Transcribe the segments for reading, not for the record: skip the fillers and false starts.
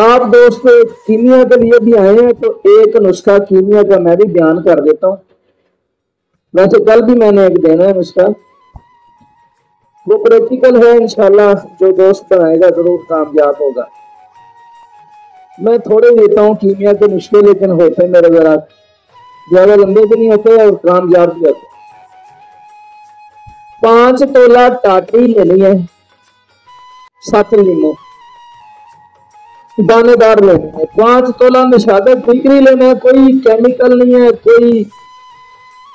آپ دوست کیمیا کے لیے بھی آئے ہیں تو ایک نسخہ کیمیا کا میں بھی بیان کر دیتا ہوں. ویسے کل بھی میں نے ایک دینا ہے نسخہ, وہ پریکٹیکل ہے, انشاءاللہ جو دوست بنائے گا ضرور کامیاب ہوگا. میں تھوڑے دیتا ہوں کیمیا کے نسخے, لیکن ہوتے میرے ذرا زیادہ لمبے بھی نہیں ہوتے اور کامیاب بھی ہوتے. 5 تولہ ٹاٹری لینی ہے, 7 لیمو دانے دار لینے ہیں. 5 تولہ نشادت ٹھیکری لینا ہے, کوئی کیمیکل نہیں ہے, کوئی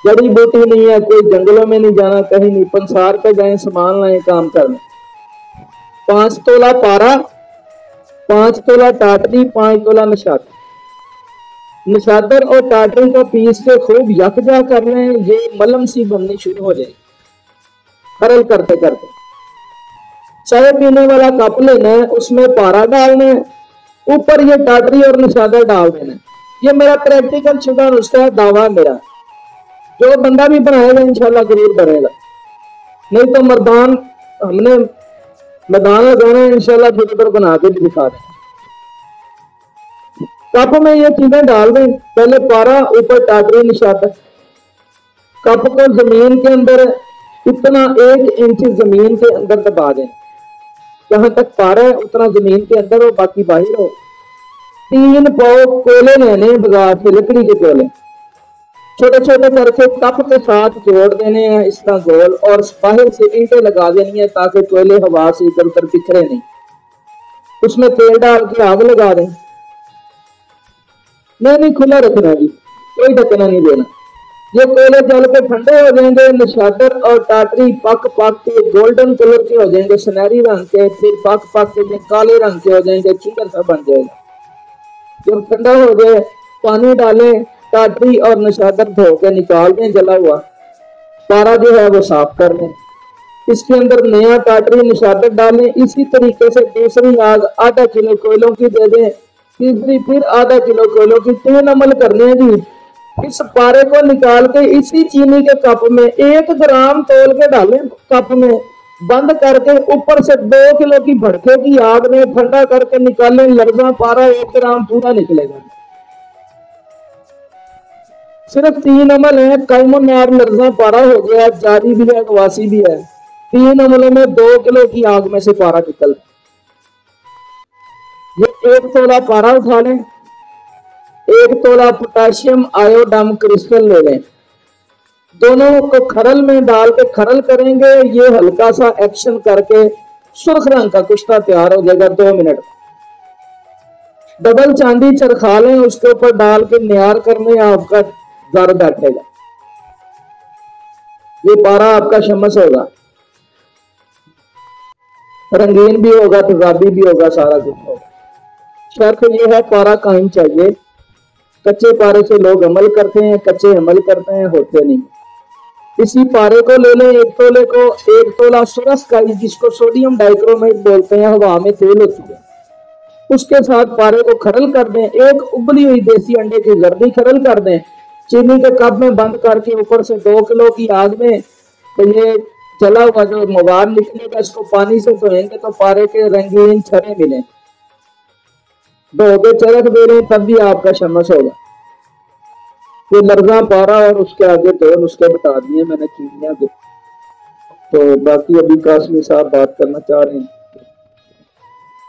جڑی بوٹی نہیں ہے, کوئی جنگلوں میں نہیں جانا, کہیں نہیں, پنسار پہ جائیں سامان لائیں کام کرنا. 5 تولہ پارا, 5 تولہ ٹاٹری, 5 تولہ نشادر. نشادر اور ٹاٹری کو پیس کے خوب یکجا کر لیں, یہ ملم سی بننی شروع ہو جائے خرل کرتے کرتے. چائے پینے والا کپ لینا ہے, اس میں پارا ڈالنا ہے, اوپر یہ ٹاٹری اور نشادر ڈال دینا ہے. یہ میرا پریکٹیکل شدہ نسخہ ہے, دعویٰ میرا. جو بندہ بھی بنائے گا انشاءاللہ ضرور بنے گا, نہیں تو مردان ہم نے میدان لگانا ہے انشاءاللہ, پھر ادھر بنا کے بھی دکھا دیں. کپ میں یہ چیزیں ڈال دیں, پہلے پارا, اوپر ٹاٹری, نشادر. کپ کو زمین کے اندر اتنا 1 انچ زمین کے اندر دبا دیں, جہاں تک پارا ہے اتنا زمین کے اندر ہو, باقی باہر ہو. 3 پاؤ کولے لینے بازار سے, لکڑی کے کولے, چھوٹے چھوٹے کر کے کپ کے ساتھ جوڑ دینے ہیں اس طرح گول, اور باہر سے اینٹیں لگا دینی ہے تاکہ کوئلے ہوا سے ادھر ادھر بکھرے نہیں. اس میں تیل ڈال کے آگ لگا دیں. نہیں کھلا رکھنا جی, کوئی ڈھکنا نہیں دینا. یہ کوئلے جل کے ٹھنڈے ہو جائیں گے, نشادر اور ٹاٹری پک کے گولڈن کلر کے ہو جائیں گے, سنہری رنگ کے, پھر پک کے کالے رنگ کے ہو جائیں گے, چکن سا بن جائے گا. جب ٹھنڈا ہو جائے پانی ڈالیں, ٹاٹری اور نشادر دھو کے نکال دیں جلا ہوا. پارا جو ہے وہ صاف کر لیں, اس کے اندر نیا ٹاٹری نشادر ڈالیں. اسی طریقے سے دوسری آگ ½ کلو کوئلوں کی دے دیں, تیسری پھر ½ کلو کوئلوں کی. 3 عمل کرنے ہیں جی. اس پارے کو نکال کے اسی چینی کے کپ میں 1 گرام تول کے ڈالیں, کپ میں بند کر کے اوپر سے 2 کلو کی بھڑکے کی آگ میں ٹھنڈا کر کے نکالیں. لرزاں پارا 1 گرام پورا نکلے گا. صرف 3 عمل ہیں, قائم النار لرزاں پارا ہو گیا, جاری بھی ہے, گواسی بھی ہے. 3 عملوں میں 2 کلو کی آگ میں سے پارا نکل. یہ 1 تولہ پارا اٹھا لیں, 1 تولہ پوٹاشیم آیوڈم کرسٹل لے لیں. دونوں کو کھرل میں ڈال کے کھرل کریں گے. یہ ہلکا سا ایکشن کر کے سرخ رنگ کا کشتہ تیار ہو جائے گا 2 منٹ. ڈبل چاندی چرخا لیں, اس کے اوپر ڈال کے نیار کرنے, آپ کا زر بیٹھے گا. یہ پارا آپ کا شمس ہوگا, رنگین بھی ہوگا, تیزابی بھی ہوگا, سارا کچھ ہوگا. شرط یہ ہے پارا قائم چاہیے. کچے پارے سے لوگ عمل کرتے ہیں, کچے عمل کرتے ہیں, ہوتے نہیں. اسی پارے کو لے لیں, 1 تولے کو. 1 تولہ سرخ کائی, جس کو سوڈیم ڈائکرومیٹ بولتے ہیں, ہوا میں تیل ہوتی ہے, اس کے ساتھ پارے کو کھرل کر دیں. 1 ابلی ہوئی دیسی انڈے کی زردی کھرل کر دیں. چینی کے کپ میں بند کر کے اوپر سے 2 کلو کی آگ میں, تو یہ جلا ہوا جو مواد نکلے گا, اس کو پانی سے دھوئیں گے تو پارے کے رنگین چھڑے ملیں. دھو کے چرخ دے رہے ہیں تب بھی آپ کا شمس ہوگا. یہ لرزاں پارا اور اس کے آگے 2 نسخے بتا دیے میں نے کیمیا کے. تو باقی ابھی قاسمی صاحب بات کرنا چاہ رہے ہیں.